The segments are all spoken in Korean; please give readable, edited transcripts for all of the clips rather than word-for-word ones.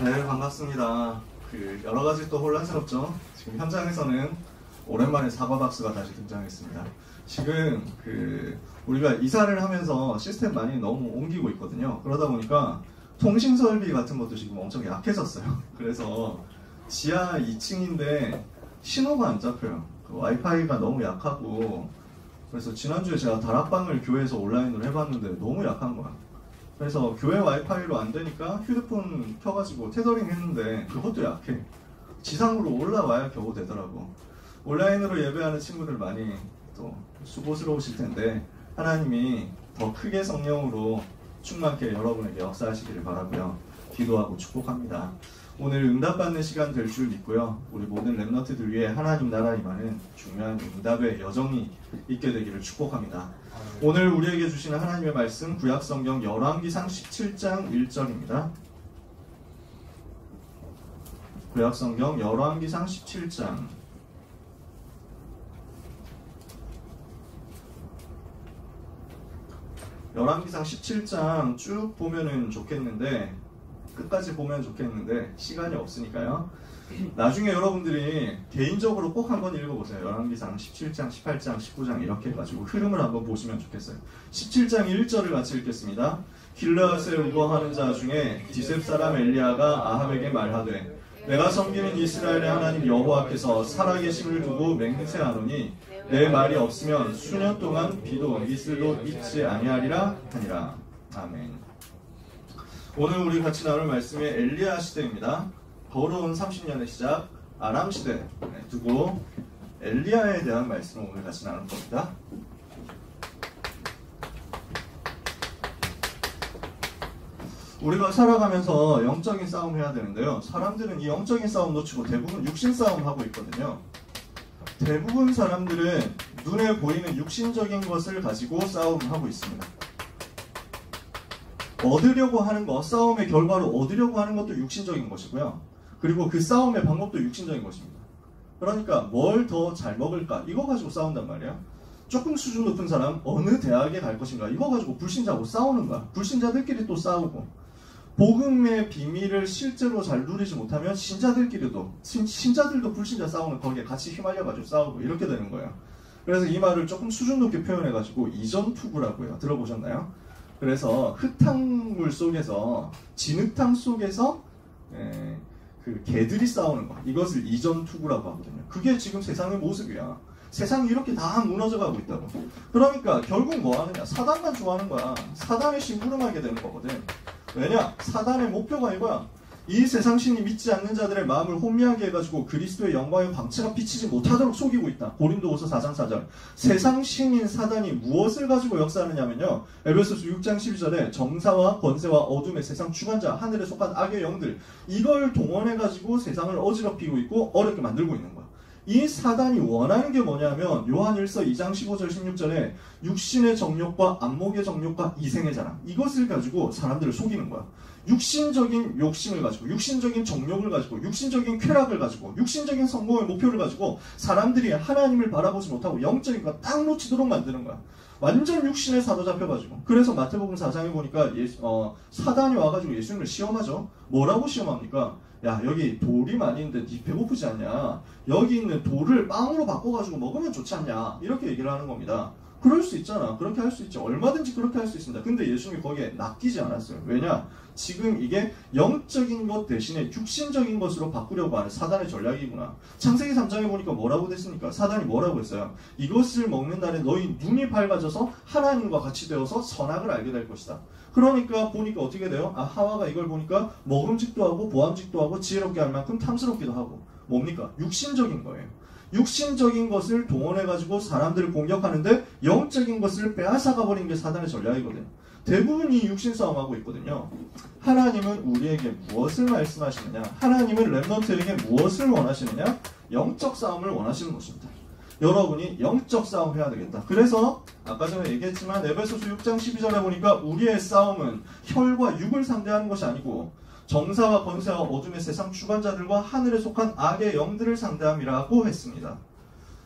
네, 반갑습니다. 여러 가지 또 혼란스럽죠? 지금 현장에서는 오랜만에 사과박스가 다시 등장했습니다. 지금 우리가 이사를 하면서 시스템 많이 너무 옮기고 있거든요. 그러다 보니까 통신 설비 같은 것도 지금 엄청 약해졌어요. 그래서 지하 2층인데 신호가 안 잡혀요. 와이파이가 너무 약하고, 그래서 지난주에 제가 다락방을 교회에서 온라인으로 해봤는데 너무 약한 거야. 그래서 교회 와이파이로 안 되니까 휴대폰 켜가지고 테더링 했는데 그것도 약해. 지상으로 올라와야 겨우 되더라고. 온라인으로 예배하는 친구들 많이 또 수고스러우실 텐데 하나님이 더 크게 성령으로 충만케 여러분에게 역사하시기를 바라고요. 기도하고 축복합니다. 오늘 응답받는 시간 될 줄 믿고요. 우리 모든 랩런트들 위해 하나님 나라 임하는 중요한 응답의 여정이 있게 되기를 축복합니다. 오늘 우리에게 주시는 하나님의 말씀 구약성경 열왕기상 17장 1절입니다. 구약성경 열왕기상 17장 열왕기상 17장 쭉 보면은 좋겠는데 끝까지 보면 좋겠는데 시간이 없으니까요. 나중에 여러분들이 개인적으로 꼭 한번 읽어보세요. 열왕기상 17장, 18장, 19장 이렇게 해가지고 흐름을 한번 보시면 좋겠어요. 17장 1절을 같이 읽겠습니다. 길르앗에 우거하는 자 중에 디셉 사람 엘리야가 아합에게 말하되 내가 섬기는 이스라엘의 하나님 여호와께서 살아계심을 두고 맹세하노니 내 말이 없으면 수년 동안 비도 이슬도 있지 아니하리라 하니라. 아멘. 오늘 우리 같이 나눌 말씀이 엘리야 시대입니다. 더러운 30년의 시작, 아람 시대 두고 엘리야에 대한 말씀을 오늘 같이 나눌 겁니다. 우리가 살아가면서 영적인 싸움 해야 되는데요. 사람들은 이 영적인 싸움 놓치고 대부분 육신 싸움 하고 있거든요. 대부분 사람들은 눈에 보이는 육신적인 것을 가지고 싸움을 하고 있습니다. 얻으려고 하는 것, 싸움의 결과로 얻으려고 하는 것도 육신적인 것이고요. 그리고 그 싸움의 방법도 육신적인 것입니다. 그러니까 뭘 더 잘 먹을까? 이거 가지고 싸운단 말이에요. 조금 수준 높은 사람, 어느 대학에 갈 것인가? 이거 가지고 불신자하고 싸우는 거야. 불신자들끼리 또 싸우고. 복음의 비밀을 실제로 잘 누리지 못하면 신자들끼리도, 신자들도 불신자 싸우는 거기에 같이 휘말려가지고 싸우고 이렇게 되는 거예요. 그래서 이 말을 조금 수준 높게 표현해가지고 이전투구라고 해요. 들어보셨나요? 그래서 흙탕물 속에서, 진흙탕 속에서 그 개들이 싸우는 거, 이것을 이전투구라고 하거든요. 그게 지금 세상의 모습이야. 세상이 이렇게 다 무너져가고 있다고. 그러니까 결국 뭐 하느냐? 사단만 좋아하는 거야. 사단의 심부름하게 되는 거거든. 왜냐? 사단의 목표가 이거야. 이 세상 신이 믿지 않는 자들의 마음을 혼미하게 해가지고 그리스도의 영광의 광채가 비치지 못하도록 속이고 있다. 고린도후서 4장 4절. 세상 신인 사단이 무엇을 가지고 역사하느냐면요. 에베소서 6장 12절에 정사와 권세와 어둠의 세상 주관자, 하늘에 속한 악의 영들, 이걸 동원해가지고 세상을 어지럽히고 있고 어렵게 만들고 있는 거야. 이 사단이 원하는 게 뭐냐면 요한일서 2장 15절 16절에 육신의 정욕과 안목의 정욕과 이생의 자랑, 이것을 가지고 사람들을 속이는 거야. 육신적인 욕심을 가지고, 육신적인 정욕을 가지고, 육신적인 쾌락을 가지고, 육신적인 성공의 목표를 가지고 사람들이 하나님을 바라보지 못하고 영적인 거 딱 놓치도록 만드는 거야. 완전 육신에 사로잡혀가지고. 그래서 마태복음 4장에 보니까 사단이 와가지고 예수님을 시험하죠. 뭐라고 시험합니까? 야, 여기 돌이 많이 있는데 니 배고프지 않냐? 여기 있는 돌을 빵으로 바꿔가지고 먹으면 좋지 않냐? 이렇게 얘기를 하는 겁니다. 그럴 수 있잖아. 그렇게 할 수 있죠. 얼마든지 그렇게 할 수 있습니다. 근데 예수님이 거기에 낚이지 않았어요. 왜냐? 지금 이게 영적인 것 대신에 육신적인 것으로 바꾸려고 하는 사단의 전략이구나. 창세기 3장에 보니까 뭐라고 됐습니까? 사단이 뭐라고 했어요? 이것을 먹는 날에 너희 눈이 밝아져서 하나님과 같이 되어서 선악을 알게 될 것이다. 그러니까 보니까 어떻게 돼요? 하와가 이걸 보니까 먹음직도 하고 보암직도 하고 지혜롭게 할 만큼 탐스럽기도 하고. 뭡니까? 육신적인 거예요. 육신적인 것을 동원해가지고 사람들을 공격하는데 영적인 것을 빼앗아가 버리는 게 사단의 전략이거든요. 대부분이 육신 싸움하고 있거든요. 하나님은 우리에게 무엇을 말씀하시느냐? 하나님은 렘넌트에게 무엇을 원하시느냐? 영적 싸움을 원하시는 것입니다. 여러분이 영적 싸움 해야 되겠다. 그래서 아까 전에 얘기했지만 에베소서 6장 12절에 보니까 우리의 싸움은 혈과 육을 상대하는 것이 아니고 정사와 권세와 어둠의 세상 주관자들과 하늘에 속한 악의 영들을 상대함이라고 했습니다.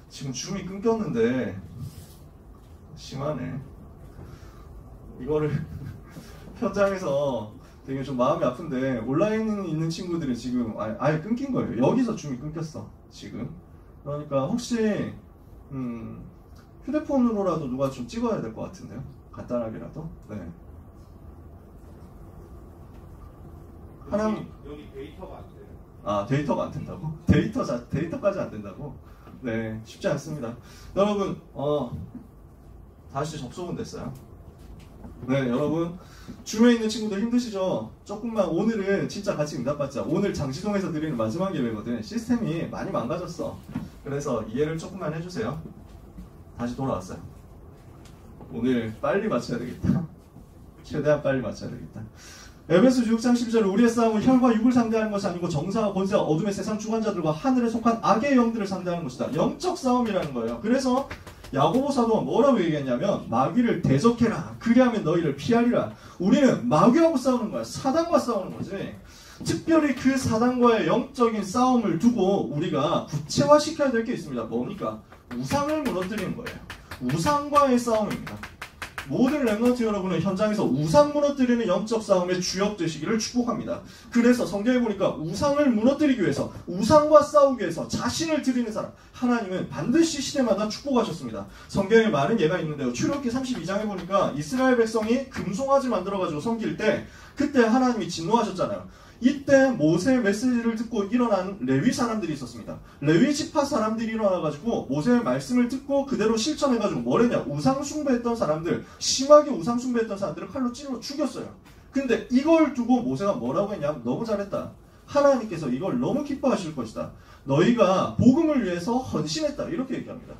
지금 줌이 끊겼는데 심하네. 이거를 현장에서 되게 좀 마음이 아픈데 온라인에 있는 친구들이 지금 아예 끊긴 거예요. 여기서 줌이 끊겼어 지금. 그러니까 혹시 휴대폰으로라도 누가 좀 찍어야 될 것 같은데요. 간단하게라도. 네. 여기 데이터가 안 돼요. 아, 데이터가 안 된다고? 데이터까지 안 된다고? 네, 쉽지 않습니다. 여러분, 다시 접속은 됐어요. 네, 여러분, 줌에 있는 친구들 힘드시죠? 조금만 오늘은 진짜 같이 응답받자. 오늘 장시동에서 드리는 마지막 예배거든. 시스템이 많이 망가졌어. 그래서 이해를 조금만 해주세요. 다시 돌아왔어요. 오늘 빨리 맞춰야 되겠다. 최대한 빨리 맞춰야 되겠다. 에베소 6장 12절 우리의 싸움은 혈과 육을 상대하는 것이 아니고 정사와 권세와 어둠의 세상 주관자들과 하늘에 속한 악의 영들을 상대하는 것이다. 영적 싸움이라는 거예요. 그래서 야고보 사도가 뭐라고 얘기했냐면 마귀를 대적해라. 그리하면 너희를 피하리라. 우리는 마귀하고 싸우는 거야. 사단과 싸우는 거지. 특별히 그 사단과의 영적인 싸움을 두고 우리가 구체화시켜야 될 게 있습니다. 뭡니까? 우상을 무너뜨리는 거예요. 우상과의 싸움입니다. 모든 렘넌트 여러분은 현장에서 우상 무너뜨리는 영적 싸움의 주역 되시기를 축복합니다. 그래서 성경에 보니까 우상을 무너뜨리기 위해서, 우상과 싸우기 위해서 자신을 드리는 사람, 하나님은 반드시 시대마다 축복하셨습니다. 성경에 많은 예가 있는데요. 출애굽기 32장에 보니까 이스라엘 백성이 금송아지 만들어가지고 섬길 때 그때 하나님이 진노하셨잖아요. 이때 모세의 메시지를 듣고 일어난 레위 사람들이 있었습니다. 레위 지파 사람들이 일어나가지고 모세의 말씀을 듣고 그대로 실천해가지고 뭘 했냐? 우상 숭배했던 사람들, 심하게 우상 숭배했던 사람들을 칼로 찔러 죽였어요. 근데 이걸 두고 모세가 뭐라고 했냐? 너무 잘했다. 하나님께서 이걸 너무 기뻐하실 것이다. 너희가 복음을 위해서 헌신했다. 이렇게 얘기합니다.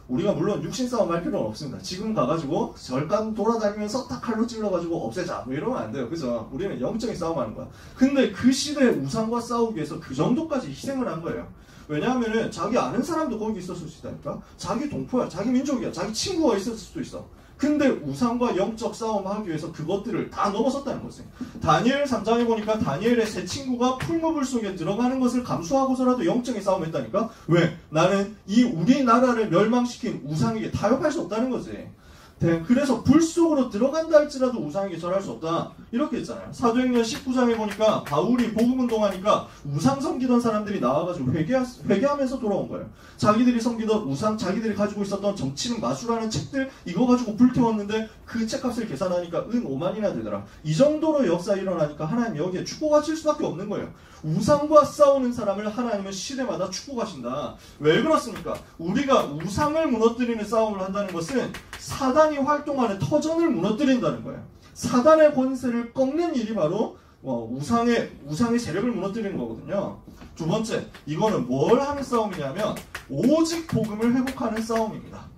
우리가 물론 육신 싸움 할 필요는 없습니다. 지금 가가지고 절간 돌아다니면서 딱 칼로 찔러가지고 없애자 뭐 이러면 안 돼요. 그죠? 우리는 영적인 싸움하는 거야. 근데 그 시대에 우상과 싸우기 위해서 그 정도까지 희생을 한 거예요. 왜냐하면은 자기 아는 사람도 거기 있었을 수 있다니까. 자기 동포야, 자기 민족이야, 자기 친구가 있었을 수도 있어. 근데 우상과 영적 싸움하기 위해서 그것들을 다 넘어섰다는 거지. 다니엘 3장에 보니까 다니엘의 세 친구가 풀무불 속에 들어가는 것을 감수하고서라도 영적인 싸움을 했다니까? 왜? 나는 이 우리나라를 멸망시킨 우상에게 타협할 수 없다는 거지. 그래서 불 속으로 들어간다 할지라도 우상에게 절할 수 없다. 이렇게 했잖아요. 사도행전 19장에 보니까 바울이 복음운동하니까 우상 섬기던 사람들이 나와가지고 회개하면서 돌아온 거예요. 자기들이 섬기던 우상, 자기들이 가지고 있었던 정치는 마술하는 책들 이거 가지고 불태웠는데 그 책값을 계산하니까 은 5만이나 되더라. 이 정도로 역사 일어나니까 하나님 여기에 축복하실 수밖에 없는 거예요. 우상과 싸우는 사람을 하나님은 시대마다 축복하신다. 왜 그렇습니까? 우리가 우상을 무너뜨리는 싸움을 한다는 것은 사단이 활동하는 터전을 무너뜨린다는 거예요. 사단의 권세를 꺾는 일이 바로 우상의 세력을 무너뜨리는 거거든요. 두 번째, 이거는 뭘 하는 싸움이냐면 오직 복음을 회복하는 싸움입니다.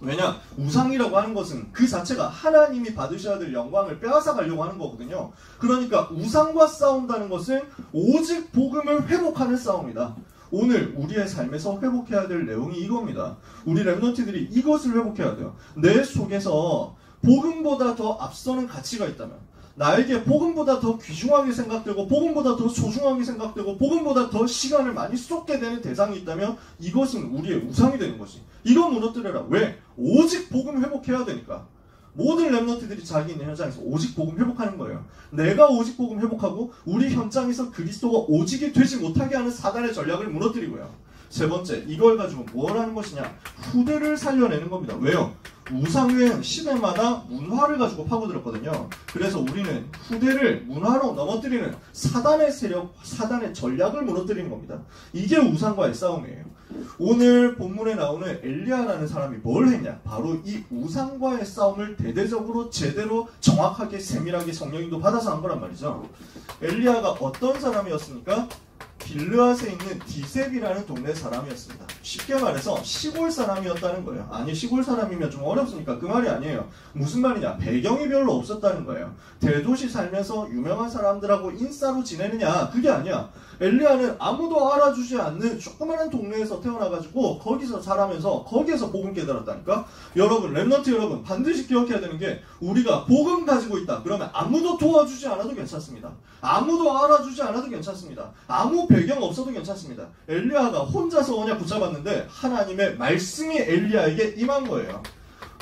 왜냐? 우상이라고 하는 것은 그 자체가 하나님이 받으셔야 될 영광을 빼앗아 가려고 하는 거거든요. 그러니까 우상과 싸운다는 것은 오직 복음을 회복하는 싸움이다. 오늘 우리의 삶에서 회복해야 될 내용이 이겁니다. 우리 렘넌트들이 이것을 회복해야 돼요. 내 속에서 복음보다 더 앞서는 가치가 있다면, 나에게 복음보다 더 귀중하게 생각되고 복음보다 더 소중하게 생각되고 복음보다 더 시간을 많이 쏟게 되는 대상이 있다면 이것은 우리의 우상이 되는 것이. 이거 무너뜨려라. 왜? 오직 복음 회복해야 되니까. 모든 렘넌트들이 자기 있는 현장에서 오직 복음 회복하는 거예요. 내가 오직 복음 회복하고 우리 현장에서 그리스도가 오직이 되지 못하게 하는 사단의 전략을 무너뜨리고요. 세 번째, 이걸 가지고 뭘 하는 것이냐? 후대를 살려내는 겁니다. 왜요? 우상은 시대마다 문화를 가지고 파고들었거든요. 그래서 우리는 후대를 문화로 넘어뜨리는 사단의 세력, 사단의 전략을 무너뜨리는 겁니다. 이게 우상과의 싸움이에요. 오늘 본문에 나오는 엘리야라는 사람이 뭘 했냐? 바로 이 우상과의 싸움을 대대적으로 제대로 정확하게 세밀하게 성령님도 받아서 한 거란 말이죠. 엘리야가 어떤 사람이었습니까? 길르앗에 있는 디셉이라는 동네 사람이었습니다. 쉽게 말해서 시골 사람이었다는 거예요. 아니, 시골 사람이면 좀 어렵습니까? 그 말이 아니에요. 무슨 말이냐? 배경이 별로 없었다는 거예요. 대도시 살면서 유명한 사람들하고 인싸로 지내느냐? 그게 아니야. 엘리야는 아무도 알아주지 않는 조그마한 동네에서 태어나가지고 거기서 자라면서 거기에서 복음 깨달았다니까? 여러분, 렘넌트 여러분, 반드시 기억해야 되는 게 우리가 복음 가지고 있다. 그러면 아무도 도와주지 않아도 괜찮습니다. 아무도 알아주지 않아도 괜찮습니다. 아무 배경 없어도 괜찮습니다. 엘리야가 혼자서 언약 붙잡았는데 하나님의 말씀이 엘리야에게 임한 거예요.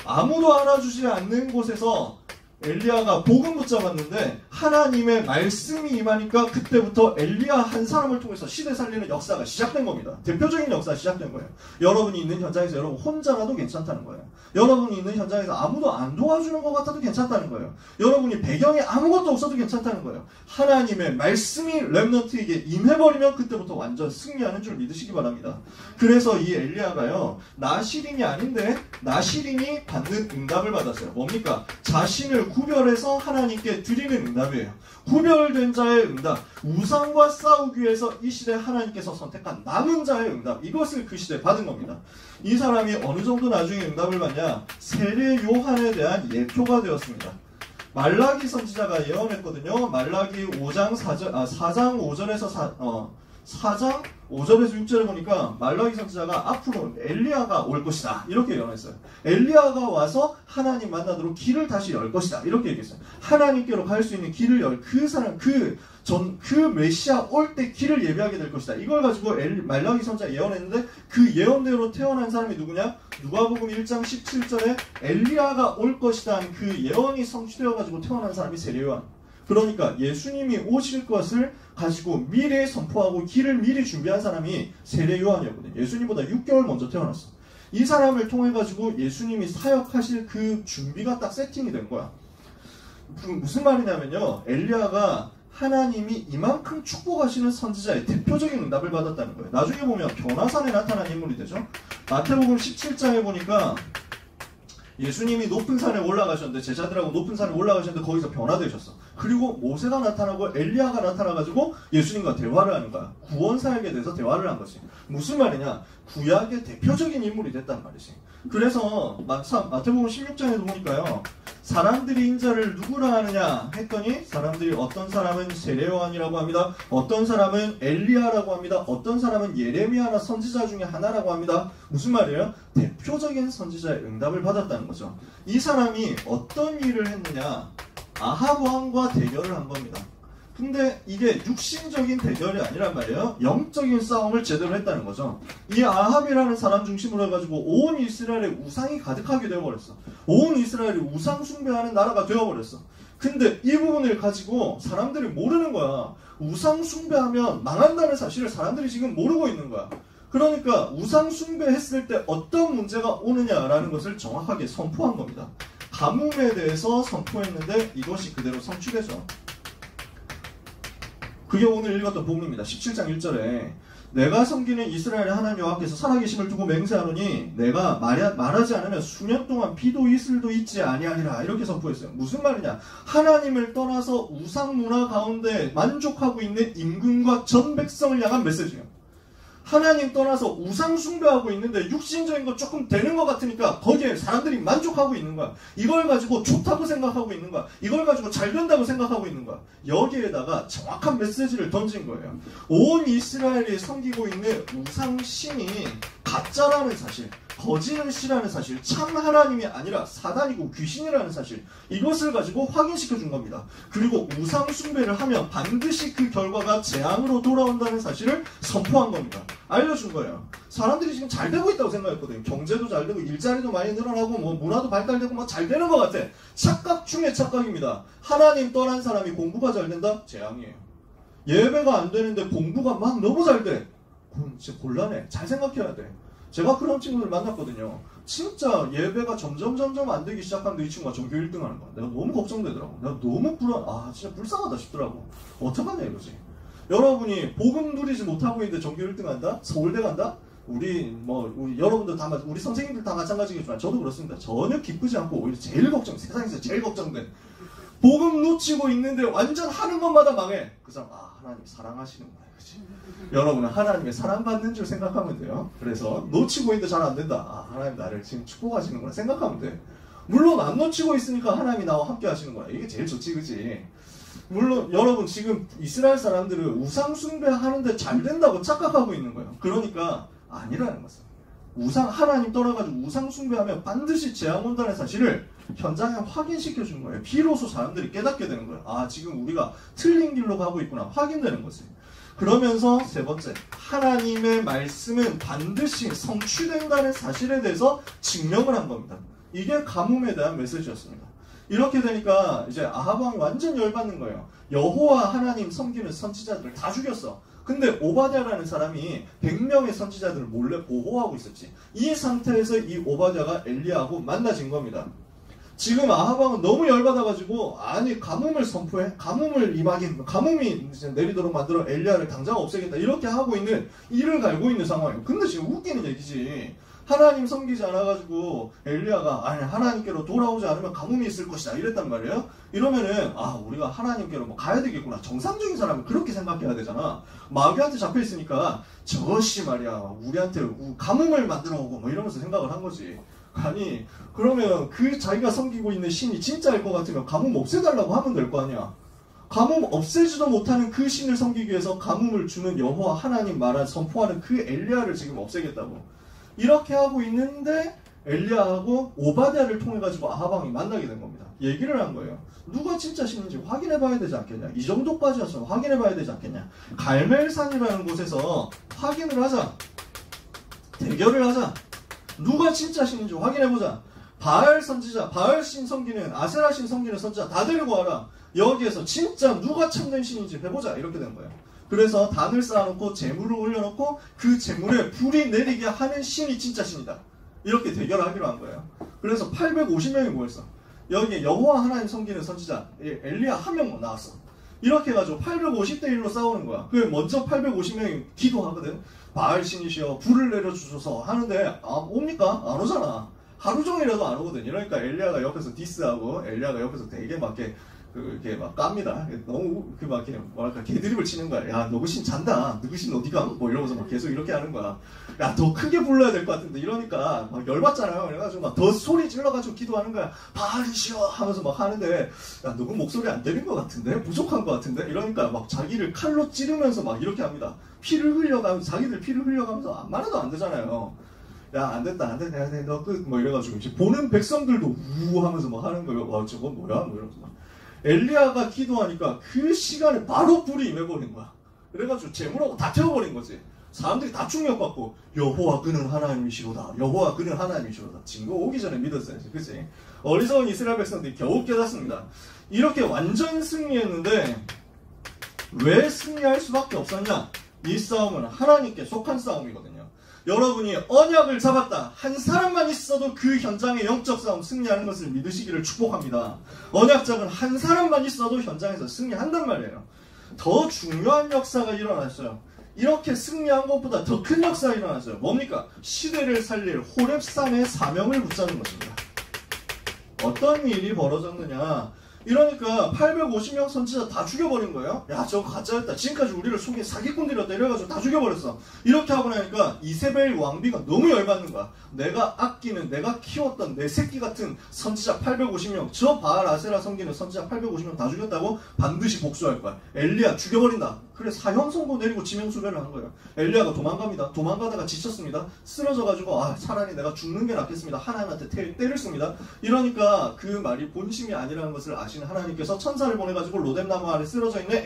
아무도 알아주지 않는 곳에서 엘리야가 복음 붙잡았는데 하나님의 말씀이 임하니까 그때부터 엘리야 한 사람을 통해서 시대 살리는 역사가 시작된 겁니다. 대표적인 역사가 시작된 거예요. 여러분이 있는 현장에서 여러분 혼자라도 괜찮다는 거예요. 여러분이 있는 현장에서 아무도 안 도와주는 것 같아도 괜찮다는 거예요. 여러분이 배경에 아무것도 없어도 괜찮다는 거예요. 하나님의 말씀이 렘넌트에게 임해버리면 그때부터 완전 승리하는 줄 믿으시기 바랍니다. 그래서 이 엘리야가요, 나시린이 아닌데 나시린이 받는 응답을 받았어요. 뭡니까? 자신을 구별해서 하나님께 드리는 응답이에요. 구별된 자의 응답, 우상과 싸우기 위해서 이 시대 하나님께서 선택한 남은 자의 응답, 이것을 그 시대에 받은 겁니다. 이 사람이 어느 정도 나중에 응답을 받냐? 세례 요한에 대한 예표가 되었습니다. 말라기 선지자가 예언했거든요. 말라기 4장 5절에서 4장 5절에서 6절에 보니까 말라기 선지자가 앞으로 엘리야가 올 것이다 이렇게 예언했어요. 엘리야가 와서 하나님 만나도록 길을 다시 열 것이다 이렇게 얘기했어요. 하나님께로 갈 수 있는 길을 열 그 사람 그 메시아 올 때 길을 예비하게 될 것이다. 이걸 가지고 말라기 선지자가 예언했는데 그 예언대로 태어난 사람이 누구냐? 누가복음 1장 17절에 엘리야가 올 것이다 그 예언이 성취되어 가지고 태어난 사람이 세례 요한. 그러니까 예수님이 오실 것을 가지고 미리 선포하고 길을 미리 준비한 사람이 세례 요한이었거든요. 예수님보다 6개월 먼저 태어났어. 이 사람을 통해 가지고 예수님이 사역하실 그 준비가 딱 세팅이 된 거야. 무슨 말이냐면요, 엘리야가 하나님이 이만큼 축복하시는 선지자의 대표적인 응답을 받았다는 거예요. 나중에 보면 변화산에 나타난 인물이 되죠. 마태복음 17장에 보니까 예수님이 높은 산에 올라가셨는데 제자들하고 높은 산에 올라가셨는데 거기서 변화되셨어. 그리고 모세가 나타나고 엘리야가 나타나가지고 예수님과 대화를 하는 거야. 구원사역에 대해서 대화를 한 것이. 무슨 말이냐? 구약의 대표적인 인물이 됐단 말이지. 그래서 마태복음 16장에도 보니까요, 사람들이 인자를 누구라 하느냐 했더니 사람들이 어떤 사람은 세례 요한이라고 합니다. 어떤 사람은 엘리야라고 합니다. 어떤 사람은 예레미야나 선지자 중에 하나라고 합니다. 무슨 말이에요? 대표적인 선지자의 응답을 받았다는 거죠. 이 사람이 어떤 일을 했느냐? 아합 왕과 대결을 한 겁니다. 근데 이게 육신적인 대결이 아니란 말이에요. 영적인 싸움을 제대로 했다는 거죠. 이 아합이라는 사람 중심으로 해가지고 온 이스라엘에 우상이 가득하게 되어버렸어. 온 이스라엘이 우상 숭배하는 나라가 되어버렸어. 근데 이 부분을 가지고 사람들이 모르는 거야. 우상 숭배하면 망한다는 사실을 사람들이 지금 모르고 있는 거야. 그러니까 우상 숭배했을 때 어떤 문제가 오느냐라는 것을 정확하게 선포한 겁니다. 가뭄에 대해서 선포했는데 이것이 그대로 성취되죠. 그게 오늘 읽었던 복음입니다. 17장 1절에 내가 섬기는 이스라엘의 하나님 여호와께서 살아계심을 두고 맹세하노니 내가 말하지 않으면 수년 동안 비도 이슬도 있지 아니하리라 이렇게 선포했어요. 무슨 말이냐? 하나님을 떠나서 우상 문화 가운데 만족하고 있는 임금과 전 백성을 향한 메시지예요. 하나님 떠나서 우상 숭배하고 있는데 육신적인 거 조금 되는 것 같으니까 거기에 사람들이 만족하고 있는 거야. 이걸 가지고 좋다고 생각하고 있는 거야. 이걸 가지고 잘 된다고 생각하고 있는 거야. 여기에다가 정확한 메시지를 던진 거예요. 온 이스라엘이 섬기고 있는 우상 신이 가짜라는 사실, 거짓은 씨라는 사실, 참 하나님이 아니라 사단이고 귀신이라는 사실, 이것을 가지고 확인시켜 준 겁니다. 그리고 우상 숭배를 하면 반드시 그 결과가 재앙으로 돌아온다는 사실을 선포한 겁니다. 알려준 거예요. 사람들이 지금 잘 되고 있다고 생각했거든요. 경제도 잘 되고 일자리도 많이 늘어나고 뭐 문화도 발달되고 막 잘 되는 것 같아. 착각 중에 착각입니다. 하나님 떠난 사람이 공부가 잘 된다? 재앙이에요. 예배가 안 되는데 공부가 막 너무 잘 돼. 그럼 진짜 곤란해. 잘 생각해야 돼. 제가 그런 친구들 만났거든요. 진짜 예배가 점점 안 되기 시작하는데 이 친구가 전교 1등 하는 거야. 내가 너무 걱정되더라고. 내가 너무 진짜 불쌍하다 싶더라고. 어떡하냐 이거지. 여러분이 복음 누리지 못하고 있는데 전교 1등 한다? 서울대 간다? 우리 여러분들 다 우리 선생님들 다 마찬가지겠지만 저도 그렇습니다. 전혀 기쁘지 않고 오히려 세상에서 제일 걱정된 복음 놓치고 있는데 완전 하는 것마다 망해. 그 사람 하나님 사랑하시는구나. 여러분은 하나님의 사랑받는 줄 생각하면 돼요. 그래서 놓치고 있는데 잘 안 된다. 하나님 나를 지금 축복하시는구나 생각하면 돼. 물론 안 놓치고 있으니까 하나님이 나와 함께 하시는 거야. 이게 제일 좋지, 그치? 물론 여러분 지금 이스라엘 사람들은 우상 숭배하는데 잘 된다고 착각하고 있는 거예요. 그러니까 아니라는 것은. 하나님 떠나가지고 우상 숭배하면 반드시 재앙 온다는 사실을 현장에 확인시켜 준 거예요. 비로소 사람들이 깨닫게 되는 거예요. 지금 우리가 틀린 길로 가고 있구나. 확인되는 거지. 그러면서 세 번째, 하나님의 말씀은 반드시 성취된다는 사실에 대해서 증명을 한 겁니다. 이게 가뭄에 대한 메시지였습니다. 이렇게 되니까 이제 아합 왕이 완전 열받는 거예요. 여호와 하나님 섬기는 선지자들을 다 죽였어. 근데 오바댜라는 사람이 100명의 선지자들을 몰래 보호하고 있었지. 이 상태에서 이 오바댜가 엘리야하고 만나진 겁니다. 지금 아합 왕은 너무 열받아가지고 아니 가뭄을 선포해, 가뭄을 임하게, 가뭄이 내리도록 만들어 엘리야를 당장 없애겠다 이렇게 하고 있는 이를 갈고 있는 상황이에요. 근데 지금 웃기는 얘기지. 하나님 섬기지 않아가지고 엘리야가 아니 하나님께로 돌아오지 않으면 가뭄이 있을 것이다 이랬단 말이에요. 이러면은 아 우리가 하나님께로 뭐 가야 되겠구나. 정상적인 사람은 그렇게 생각해야 되잖아. 마귀한테 잡혀 있으니까 저씨 말이야 우리한테 가뭄을 만들어 오고 뭐 이러면서 생각을 한 거지. 아니 그러면 그 자기가 섬기고 있는 신이 진짜일 것 같으면 가뭄 없애달라고 하면 될 거 아니야. 가뭄 없애지도 못하는 그 신을 섬기기 위해서 가뭄을 주는 여호와 하나님 말한 선포하는 그 엘리야를 지금 없애겠다고. 이렇게 하고 있는데 엘리야하고 오바댜를 통해 가지고 아합 왕이 만나게 된 겁니다. 얘기를 한 거예요. 누가 진짜 신인지 확인해 봐야 되지 않겠냐. 이 정도까지였어. 확인해 봐야 되지 않겠냐. 갈멜산이라는 곳에서 확인을 하자. 대결을 하자. 누가 진짜 신인지 확인해 보자. 바알 선지자, 바알 신 섬기는, 아세라 신 섬기는 선지자 다 데리고 와라. 여기에서 진짜 누가 참된 신인지 해보자. 이렇게 된 거예요. 그래서 단을 쌓아놓고 재물을 올려놓고 그 재물에 불이 내리게 하는 신이 진짜 신이다. 이렇게 대결하기로 한 거예요. 그래서 850명이 모였어. 여기에 여호와 하나님 섬기는 선지자 엘리야 한 명만 나왔어. 이렇게 해가지고 850대 1로 싸우는 거야. 그 먼저 850명이 기도하거든. 바알 신이시여 불을 내려주소서 하는데 옵니까? 안 오잖아. 하루 종일이라도 안 오거든. 이러니까 엘리야가 옆에서 디스하고 엘리야가 옆에서 되게 막 이렇게 막 깝니다. 너무 막 이렇게 뭐랄까 개드립을 치는 거야. 야 너 그 신 잔다. 너 그 신 어디가? 뭐 이러면서 막 계속 이렇게 하는 거야. 야 더 크게 불러야 될 것 같은데 이러니까 막 열받잖아요. 그래가지고 막 더 소리 질러가지고 기도하는 거야. 바알이시여 하면서 막 하는데 야 너 그 목소리 안 들린 것 같은데 부족한 것 같은데 이러니까 막 자기를 칼로 찌르면서 막 이렇게 합니다. 피를 흘려가면서 자기들 피를 흘려가면서 안만해도 안 되잖아요. 야 안 됐다 안 됐다 너 끝 뭐 이래가지고 이제 보는 백성들도 우 하면서 막 하는 거예요. 와 저건 뭐야 뭐 이러면서 막. 엘리야가 기도하니까 그 시간에 바로 불이 임해버린 거야. 그래가지고 재물하고 다 태워버린 거지. 사람들이 다 충격받고 여호와 그는 하나님이시로다. 여호와 그는 하나님이시로다. 증거 오기 전에 믿었어야지. 그치? 어리석은 이스라엘 백성들이 겨우 깨닫습니다. 이렇게 완전 승리했는데 왜 승리할 수밖에 없었냐? 이 싸움은 하나님께 속한 싸움이거든요. 여러분이 언약을 잡았다. 한 사람만 있어도 그 현장의 영적 싸움 승리하는 것을 믿으시기를 축복합니다. 언약적은 한 사람만 있어도 현장에서 승리한단 말이에요. 더 중요한 역사가 일어났어요. 이렇게 승리한 것보다 더 큰 역사가 일어났어요. 뭡니까? 시대를 살릴 호렙산의 사명을 붙잡는 것입니다. 어떤 일이 벌어졌느냐? 이러니까 850명 선지자 다 죽여버린 거예요. 야 저거 가짜였다. 지금까지 우리를 속인 사기꾼들이었다. 이래가지고 다 죽여버렸어. 이렇게 하고 나니까 이세벨 왕비가 너무 열받는 거야. 내가 아끼는 내가 키웠던 내 새끼 같은 선지자 850명 저 바알 아세라 섬기는 선지자 850명 다 죽였다고 반드시 복수할 거야. 엘리야 죽여버린다. 그래 사형 선고 내리고 지명수배를 한 거예요. 엘리야가 도망갑니다. 도망가다가 지쳤습니다. 쓰러져가지고 차라리 내가 죽는 게 낫겠습니다. 하나님한테 때를 씁니다. 이러니까 그 말이 본심이 아니라는 것을 아시는 하나님께서 천사를 보내가지고 로뎀나무 아래 쓰러져 있는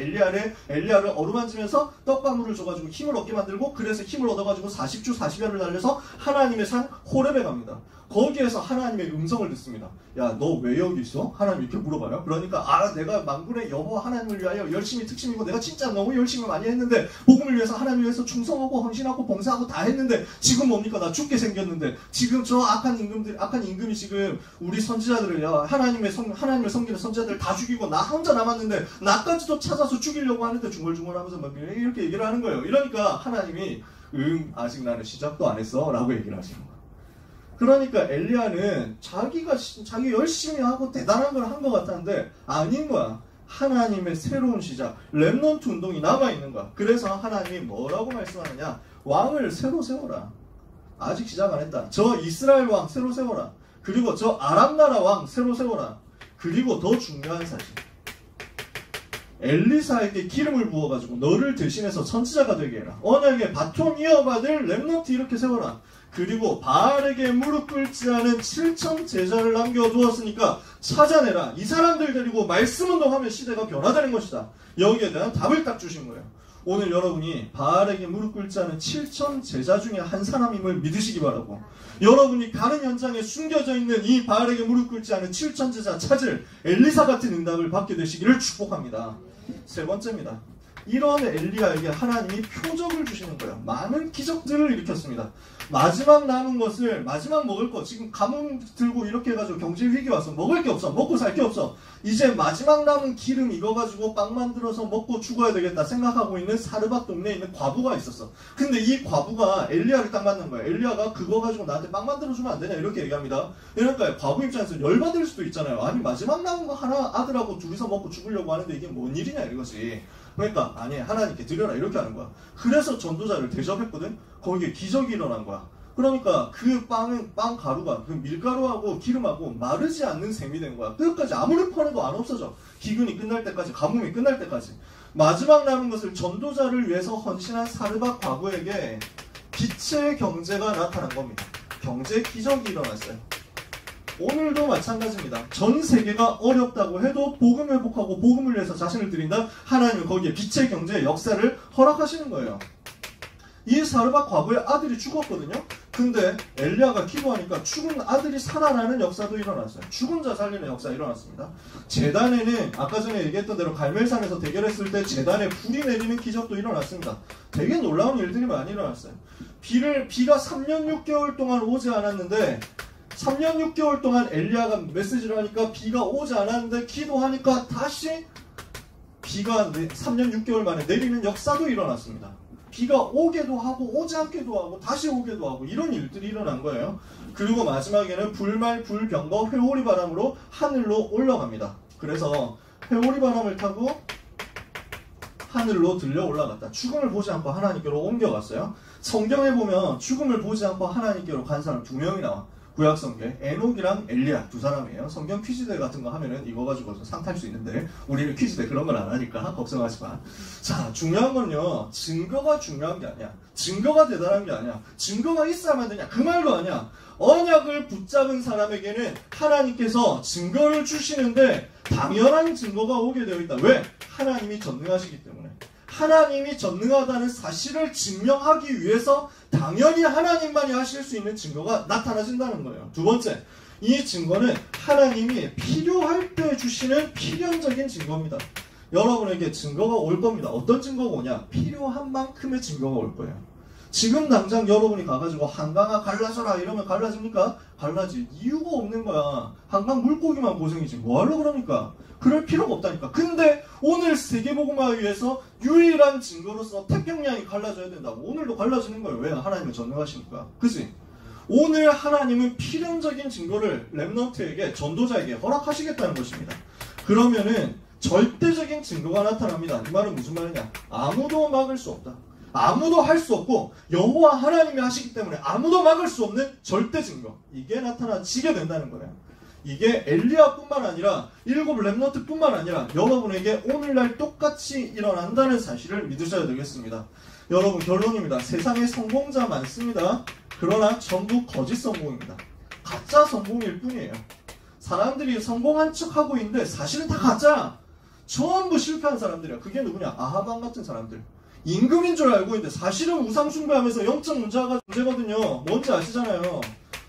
엘리야를 어루만지면서 떡가물을 줘가지고 힘을 얻게 만들고 그래서 힘을 얻어가지고 40주 40야를 달려서 하나님의 산 호렙에 갑니다. 거기에서 하나님의 음성을 듣습니다. 야 너 왜 여기 있어? 하나님 이렇게 물어봐요. 그러니까 내가 만군의 여호와 하나님을 위하여 열심히 특심이고 내가 진짜 너무 열심히 많이 했는데 복음을 위해서 하나님을 위해서 충성하고 헌신하고 봉사하고 다 했는데 지금 뭡니까? 나 죽게 생겼는데 지금 저 악한 임금이 지금 우리 선지자들을 하나님을 섬기는 선지자들 다 죽이고 나 혼자 남았는데 나까지도 찾아서 죽이려고 하는데 중얼중얼하면서 막 이렇게 얘기를 하는 거예요. 이러니까 하나님이 아직 나는 시작도 안 했어 라고 얘기를 하시는 거예요. 그러니까 엘리야는 자기 열심히 하고 대단한 걸 한 것 같았는데 아닌 거야. 하나님의 새로운 시작, 렘넌트 운동이 남아있는 거야. 그래서 하나님이 뭐라고 말씀하느냐? 왕을 새로 세워라. 아직 시작 안 했다. 저 이스라엘 왕 새로 세워라. 그리고 저 아람 나라 왕 새로 세워라. 그리고 더 중요한 사실, 엘리사에게 기름을 부어가지고 너를 대신해서 선지자가 되게 해라. 언약의 바톤 이어받을 렘넌트 이렇게 세워라. 그리고 바알에게 무릎 꿇지 않은 7천 제자를 남겨두었으니까 찾아내라. 이 사람들 데리고 말씀 운동하면 시대가 변화되는 것이다. 여기에 대한 답을 딱 주신 거예요. 오늘 여러분이 바알에게 무릎 꿇지 않은 7천 제자 중에 한 사람임을 믿으시기 바라고, 여러분이 가는 현장에 숨겨져 있는 이 바알에게 무릎 꿇지 않은 7천 제자 찾을 엘리사 같은 응답을 받게 되시기를 축복합니다. 세 번째입니다. 이런 엘리야에게 하나님이 표적을 주시는 거예요. 많은 기적들을 일으켰습니다. 마지막 남은 것을, 마지막 먹을 거, 지금 가뭄 들고 이렇게 해가지고 경제 위기 와서 먹을 게 없어, 먹고 살 게 없어, 이제 마지막 남은 기름 이거 가지고 빵 만들어서 먹고 죽어야 되겠다 생각하고 있는 사르밧 동네에 있는 과부가 있었어. 근데 이 과부가 엘리야를 딱 만난 거야. 엘리야가 그거 가지고 나한테 빵 만들어주면 안 되냐 이렇게 얘기합니다. 그러니까 과부 입장에서 열받을 수도 있잖아요. 아니 마지막 남은 거 하나 아들하고 둘이서 먹고 죽으려고 하는데 이게 뭔 일이냐 이거지. 그러니까 아니 하나님께 드려라 이렇게 하는 거야. 그래서 전도자를 대접했거든. 거기에 기적이 일어난 거야. 그러니까 그 빵 가루가 그 밀가루하고 기름하고 마르지 않는 셈이 된 거야. 끝까지 아무리 퍼내도 안 없어져. 기근이 끝날 때까지, 가뭄이 끝날 때까지. 마지막 남은 것을 전도자를 위해서 헌신한 사르밧 과부에게 빛의 경제가 나타난 겁니다. 경제 기적이 일어났어요. 오늘도 마찬가지입니다. 전 세계가 어렵다고 해도 복음 회복하고 복음을 위해서 자신을 드린다. 하나님은 거기에 빛의 경제의 역사를 허락하시는 거예요. 이 사르밧 과부의 아들이 죽었거든요. 근데 엘리야가 기도하니까 죽은 아들이 살아나는 역사도 일어났어요. 죽은 자 살리는 역사가 일어났습니다. 제단에는 아까 전에 얘기했던 대로 갈멜산에서 대결했을 때 제단에 불이 내리는 기적도 일어났습니다. 되게 놀라운 일들이 많이 일어났어요. 비가 3년 6개월 동안 오지 않았는데 3년 6개월 동안 엘리야가 메시지를 하니까 비가 오지 않았는데 기도하니까 다시 비가 3년 6개월 만에 내리는 역사도 일어났습니다. 비가 오게도 하고 오지 않게도 하고 다시 오게도 하고 이런 일들이 일어난 거예요. 그리고 마지막에는 불말, 불병거, 회오리 바람으로 하늘로 올라갑니다. 그래서 회오리 바람을 타고 하늘로 들려 올라갔다. 죽음을 보지 않고 하나님께로 옮겨갔어요. 성경에 보면 죽음을 보지 않고 하나님께로 간 사람 2명이 나와. 구약성경 에녹이랑 엘리야 두 사람이에요. 성경 퀴즈대 같은 거 하면은 이거 가지고 상 탈 수 있는데 우리는 퀴즈대 그런 걸 안 하니까 걱정하지 마. 자, 중요한 건요, 증거가 중요한 게 아니야. 증거가 대단한 게 아니야. 증거가 있어야만 되냐 그 말도 아니야. 언약을 붙잡은 사람에게는 하나님께서 증거를 주시는데 당연한 증거가 오게 되어 있다. 왜? 하나님이 전능하시기 때문에. 하나님이 전능하다는 사실을 증명하기 위해서 당연히 하나님만이 하실 수 있는 증거가 나타나진다는 거예요. 두 번째, 이 증거는 하나님이 필요할 때 주시는 필연적인 증거입니다. 여러분에게 증거가 올 겁니다. 어떤 증거가 오냐? 필요한 만큼의 증거가 올 거예요. 지금 당장 여러분이 가가지고 한강아 갈라져라 이러면 갈라집니까? 갈라질 이유가 없는 거야. 한강 물고기만 고생이지 뭐하러 그럽니까? 그럴 필요가 없다니까. 근데 오늘 세계복음화위에서 유일한 증거로서 태평양이 갈라져야 된다고. 오늘도 갈라지는 거예요. 왜? 하나님은 전능하시니까. 그치? 오늘 하나님은 필연적인 증거를 렘넌트에게, 전도자에게 허락하시겠다는 것입니다. 그러면은 절대적인 증거가 나타납니다. 이 말은 무슨 말이냐? 아무도 막을 수 없다. 아무도 할 수 없고 여호와 하나님이 하시기 때문에 아무도 막을 수 없는 절대 증거, 이게 나타나지게 된다는 거예요. 이게 엘리야뿐만 아니라 7 렘넌트뿐만 아니라 여러분에게 오늘날 똑같이 일어난다는 사실을 믿으셔야 되겠습니다. 여러분, 결론입니다. 세상에 성공자 많습니다. 그러나 전부 거짓 성공입니다. 가짜 성공일 뿐이에요. 사람들이 성공한 척하고 있는데 사실은 다 가짜. 전부 실패한 사람들이야. 그게 누구냐? 아하방 같은 사람들. 임금인 줄 알고 있는데 사실은 우상 숭배하면서 영적 문제가 문제거든요. 뭔지 아시잖아요.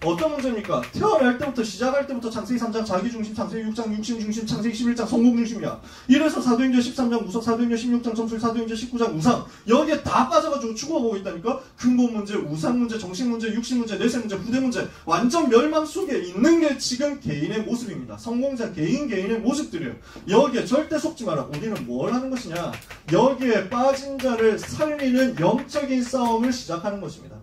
어떤 문제입니까? 태어날 때부터, 시작할 때부터 창세기 3장 자기중심, 창세기 6장 육신중심, 창세기 11장 성공중심이야. 이래서 사도행전 13장 무속, 사도행전 16장 점술, 사도행전 19장 우상, 여기에 다 빠져가지고 죽어가고 있다니까? 근본 문제, 우상 문제, 정신 문제, 육신 문제, 내세 문제, 부대 문제, 완전 멸망 속에 있는 게 지금 개인의 모습입니다. 성공자 개인의 모습들이에요. 여기에 절대 속지 마라. 우리는 뭘 하는 것이냐? 여기에 빠진 자를 살리는 영적인 싸움을 시작하는 것입니다.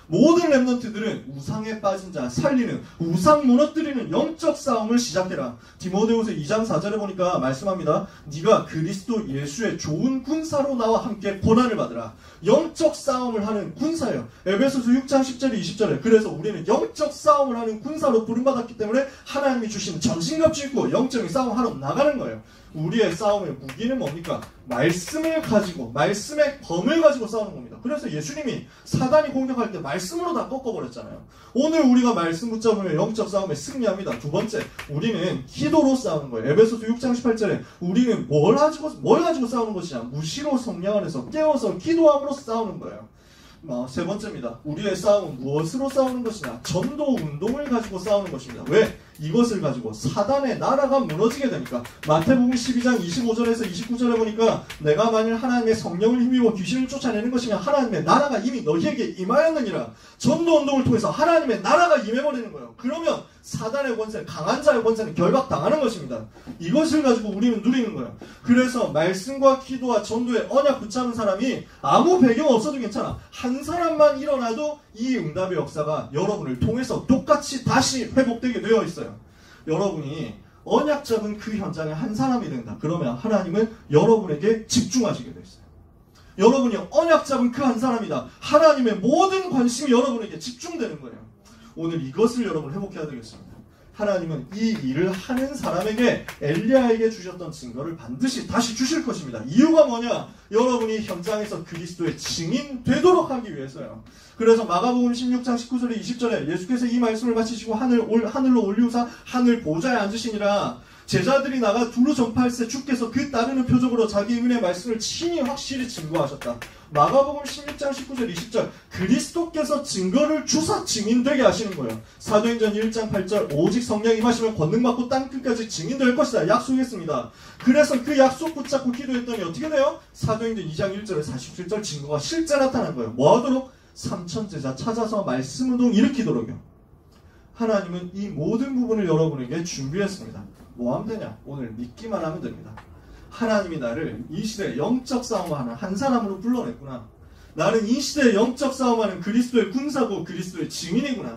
모든 렘넌트들은 우상에 빠진 자 살리는, 우상 무너뜨리는 영적 싸움을 시작해라. 디모데후서 2장 4절에 보니까 말씀합니다. 네가 그리스도 예수의 좋은 군사로 나와 함께 고난을 받으라. 영적 싸움을 하는 군사예요. 에베소서 6장 10절에 20절에. 그래서 우리는 영적 싸움을 하는 군사로 부름받았기 때문에 하나님이 주신 전신갑주 입고 영적인 싸움을 하러 나가는 거예요. 우리의 싸움의 무기는 뭡니까? 말씀을 가지고, 말씀의 검을 가지고 싸우는 겁니다. 그래서 예수님이 사단이 공격할 때 말씀으로 다 꺾어버렸잖아요. 오늘 우리가 말씀 붙잡으면 영적 싸움에 승리합니다. 두 번째, 우리는 기도로 싸우는 거예요. 에베소서 6장 18절에 우리는 뭘 가지고 싸우는 것이냐? 무시로 성령 안에서 깨워서 기도함으로 싸우는 거예요. 세 번째입니다. 우리의 싸움은 무엇으로 싸우는 것이냐? 전도 운동을 가지고 싸우는 것입니다. 왜? 이것을 가지고 사단의 나라가 무너지게 되니까. 마태복음 12장 25절에서 29절에 보니까 내가 만일 하나님의 성령을 힘입어 귀신을 쫓아내는 것이면 하나님의 나라가 이미 너희에게 임하였느니라. 전도 운동을 통해서 하나님의 나라가 임해버리는 거예요. 그러면 사단의 권세, 강한 자의 권세는 결박당하는 것입니다. 이것을 가지고 우리는 누리는 거예요. 그래서 말씀과 기도와 전도에 언약 붙잡은 사람이 아무 배경 없어도 괜찮아. 한 사람만 일어나도 이 응답의 역사가 여러분을 통해서 똑같이 다시 회복되게 되어 있어요. 여러분이 언약 잡은 그 현장에 한 사람이 된다. 그러면 하나님은 여러분에게 집중하시게 되어 있어요. 여러분이 언약 잡은 그 한 사람이다. 하나님의 모든 관심이 여러분에게 집중되는 거예요. 오늘 이것을 여러분 회복해야 되겠습니다. 하나님은 이 일을 하는 사람에게 엘리야에게 주셨던 증거를 반드시 다시 주실 것입니다. 이유가 뭐냐? 여러분이 현장에서 그리스도의 증인 되도록 하기 위해서요. 그래서 마가복음 16장 19절에 20절에 예수께서 이 말씀을 마치시고 하늘로 올리우사 하늘 보좌에 앉으시니라. 제자들이 나가 두루 전파할세 주께서 그 따르는 표적으로 자기 은혜의 말씀을 친히 확실히 증거하셨다. 마가복음 16장 19절 20절 그리스도께서 증거를 주사 증인되게 하시는 거예요. 사도행전 1장 8절 오직 성령 임하시면 권능받고 땅끝까지 증인될 것이다 약속했습니다. 그래서 그 약속 붙잡고 기도했더니 어떻게 돼요? 사도행전 2장 1절에 47절 증거가 실제 나타난 거예요. 뭐하도록? 3천 제자 찾아서 말씀운동 일으키도록요. 하나님은 이 모든 부분을 여러분에게 준비했습니다. 뭐 하면 되냐? 오늘 믿기만 하면 됩니다. 하나님이 나를 이 시대에 영적 싸움하는 한 사람으로 불러냈구나. 나는 이 시대에 영적 싸움하는 그리스도의 군사고 그리스도의 증인이구나.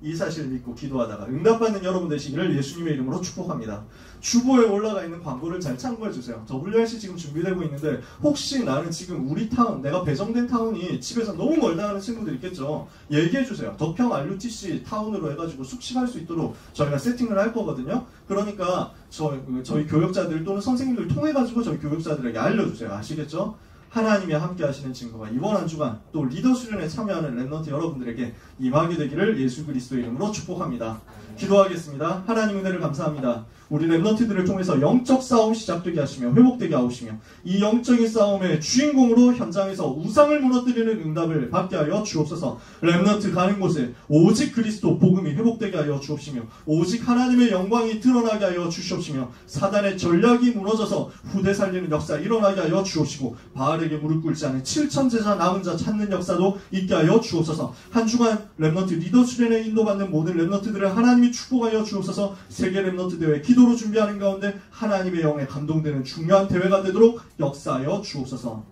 이 사실을 믿고 기도하다가 응답받는 여러분 되시기를 예수님의 이름으로 축복합니다. 주보에 올라가 있는 광고를 잘 참고해주세요. WRC 지금 준비되고 있는데 혹시 나는 지금 우리 타운, 내가 배정된 타운이 집에서 너무 멀다 하는 친구들 있겠죠. 얘기해주세요. 덕평 RUTC 타운으로 해가지고 숙식할 수 있도록 저희가 세팅을 할 거거든요. 그러니까 저희 교역자들 또는 선생님들 통해가지고 저희 교역자들에게 알려주세요. 아시겠죠? 하나님이 함께 하시는 증거가 이번 한 주간 또 리더 수련에 참여하는 렘넌트 여러분들에게 임하게 되기를 예수 그리스도의 이름으로 축복합니다. 기도하겠습니다. 하나님 은혜를 감사합니다. 우리 렘넌트들을 통해서 영적 싸움 시작되게 하시며 회복되게 하시며 이 영적인 싸움의 주인공으로 현장에서 우상을 무너뜨리는 응답을 받게 하여 주옵소서. 렘넌트 가는 곳에 오직 그리스도 복음이 회복되게 하여 주옵시며 오직 하나님의 영광이 드러나게 하여 주시옵시며 사단의 전략이 무너져서 후대 살리는 역사 일어나게 하여 주옵시고 바알에게 무릎 꿇지 않은 7천 제자 남은 자 찾는 역사도 있게 하여 주옵소서. 한 주간 렘넌트 리더 수련에 인도받는 모든 렘넌트들을 하나님이 축복하여 주옵소서. 세계 렘넌트 대회 기도로 준비하는 가운데 하나님의 영에 감동되는 중요한 대회가 되도록 역사하여 주옵소서.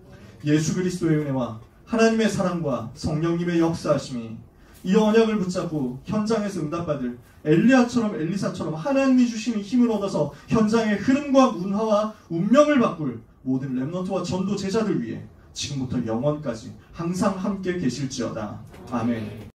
예수 그리스도의 은혜와 하나님의 사랑과 성령님의 역사하심이 이 언약을 붙잡고 현장에서 응답받을 엘리야처럼 엘리사처럼 하나님이 주시는 힘을 얻어서 현장의 흐름과 문화와 운명을 바꿀 모든 렘넌트와 전도 제자들 위해 지금부터 영원까지 항상 함께 계실지어다. 아멘.